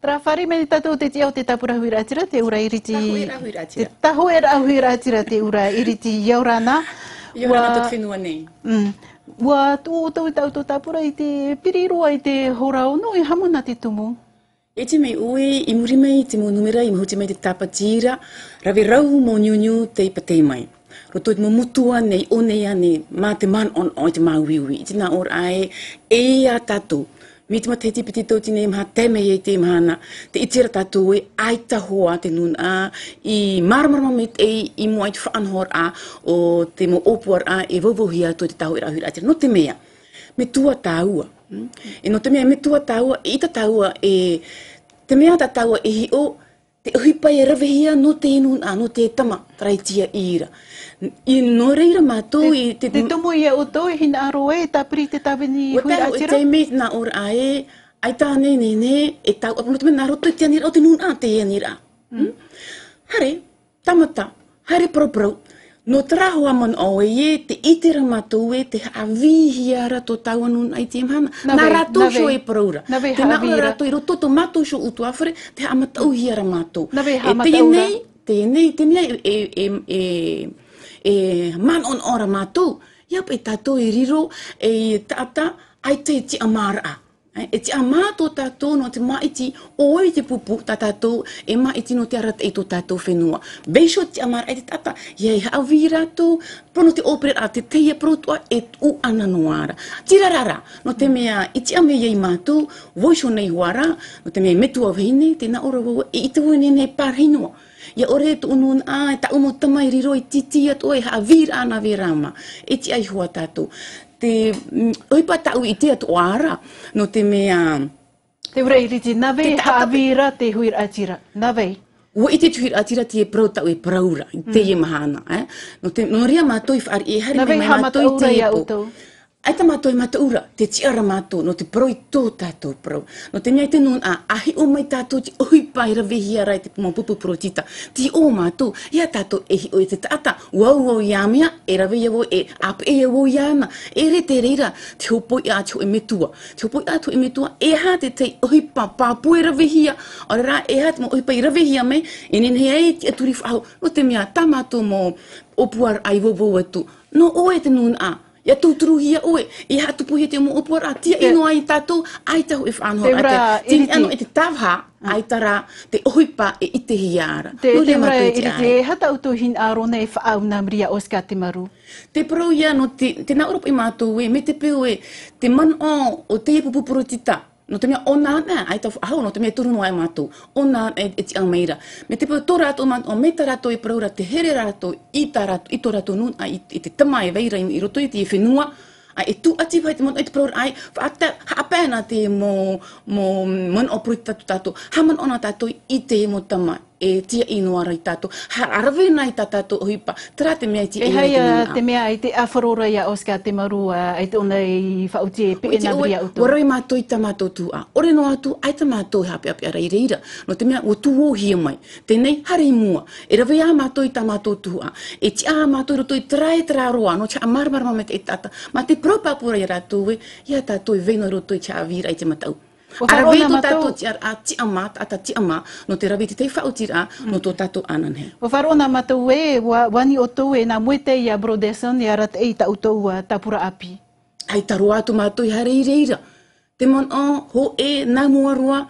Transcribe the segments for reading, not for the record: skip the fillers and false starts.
Trawhari me tatou te tiau te tapura huiratira, te ura iriti... Te tahoera huiratira, te ura iriti iaurana. Iaurana tot whenua nei. Wa tū tau tau tau tapura i te piriroa i te horao no i hamuna te tumu. E te mei ue, i muri mei te mo numera, i mahuti mei te tapatira, rawe rau mo niuniu te ipatei mai. Roto i te mo mutua nei o nei ane, mā te man on o te mauiui. I te nā ora ae, e a tatou. Mi te mata he tipiti tau tine maha teme e te mahana, te itira tatou e aita hoa te nun a, i maramarama me te i mua i te whaanhor a, o te mo opuar a, e vauvohi atu te tau e rahuri atira. No te mea, me tua taua. E no te mea, me tua taua, e ita taua e, te mea ta taua e hi o, te uhipai e rawehia no te nun a, no te tama, traitia ira. I no reira mātou i te... Te tumu i o tō i hina aro e, tapiri te tawini hui atira? O te mei nā ora ae, ai tā ne, e tau, apu no te mea nā roto i te anira, o te nun a te anira. Hare, tamata, hare proprau, no trahoa man o e, te itira mātou e, te haawihiara tō tau anun ai te mahana. Nā rātou sho e praura. Te nā ora rātou i roto tō mātou sho utu awhare, te hamatau hiara mātou. Te mea man on ora mātou, iap e tātou e riro, e tāta, ai te ti amara. E ti amātou tātou no te maiti, oi te pupu, tātou, e maiti no te arata e tō tātou whenua. Beisho ti amara, e te tata, iei hauwi rātou, prono te opere a te teia protoa, e u ana noara. Tirarara, no te mea, i ti ame iei mātou, voisho nei huara, no te mea metua wahine, te na ora wawa, e ita wene nei parhinua. Ia ore tu unun a, ta umo tamai riro i titi at oe ha vir ana virama. E ti ai hua tātou. Te oipa tau i te atu ara, no te mea... Te ura iriti, nawe ha vira te huir atira, nawe. Ua i te huir atira te e prau tau e praura, i te e mahana. No ria mātou i whaari e hari mai mātou i te e po. Ai ta mātou i mataura, te tiara mātou, no te prau i tō tātou prau. No te mea i te nun a, ahi o mai tātou te ohipai rawehia rai te pumapupu protita. Ti o mātou, ia tātou e hi o i te tata, wau i amia, e rawehia wo e apu e wo i ana. E re te reira, te hopoi atu e metua. Te hopoi atu e metua, e ha te te ohipa pāpu e rawehia. Ora rā, e ha te mo ohipai rawehia me, e nenhea e te aturi whahau. No te mea, tā mātou mo opuar ai wowo atu. No o e te nun a. Ia tūturuhia oe, i hatupuhia te mo opora, tia ino ai tātou, ai tahu e whanhor, tini anu e te tawha, ai tara, te ohipa e ite hiara. Te ura iriti, e hata utu hin aro nei whaau na mria oska te maru? Te parau ia, no te nā Europa i mātou e, me te peo e, te man o te pupupurotita. No te mea o nāna, ai tau whahau, no te mea turunua e mātou, o nāna e ti ang meira. Me te peo tō rātou mātou, me tā rātou e praura, te here rātou, i tō rātou nun, ai i te tama e veira i roto i te e whenua, ai e tu ati vai te mon, ai te praura, ai whaata, haapēna te mo man o pruti tātou, haman ona tātou i te mo tama, e tia inoara i tātou, harawe nai tātou ohipa, tera te mea i ti e hei te mea i te awharora ia oska te marua, ai te ona i whauti e pe ena bria utu. Waroi mātou i ta mātou tu a, ore no atu, ai ta mātou hape api ara i reira, no te mea o tu o hia mai, tenei hare mua, e rawe a mātou i ta mātou tu a, e ti a mātou roto i trae roa, no tia amarmarama me te e tata, ma te propapura i rātou e, ia tātou i veino roto i tia avira i te matau. Arawe tō tātou ti a ti ama, ata ti ama, no te rawe te te whautira, no tō tātou ananhe. O wharona matou e, wani o tō e, nā muete i a Broderson, i arat e i ta utou tapura api. Ai taro atu mātou i hare i reira. Te mon ho e, nā muarua,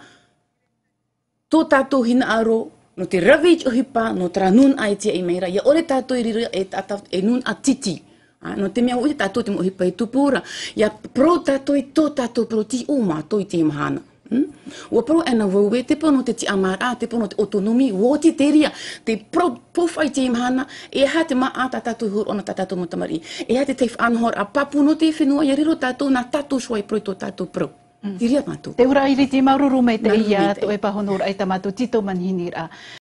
tō tātou hina aro, no te rawe i ohipa, no tra nun ai tia i meira, ia ore tātou i rira e nun a titi. No te mea ui tātou te mohipa i tupura. Ia pro tātou i tō tātou pro ti o mātou i te mahana. Ua pro ena waue, te pono te ti amara, te pono te autonomi, wo te teria, te pro pofai te mahana, e ha te maa tātou hur ona tātou motamari. E ha te te whanhor a papu no te whenua, ia riro tātou na tātou suai pro i tō tātou pro. Tiria mātou. Te ura iri te maruru mei te ia, to e pahonor ai ta mātou tito manhinira.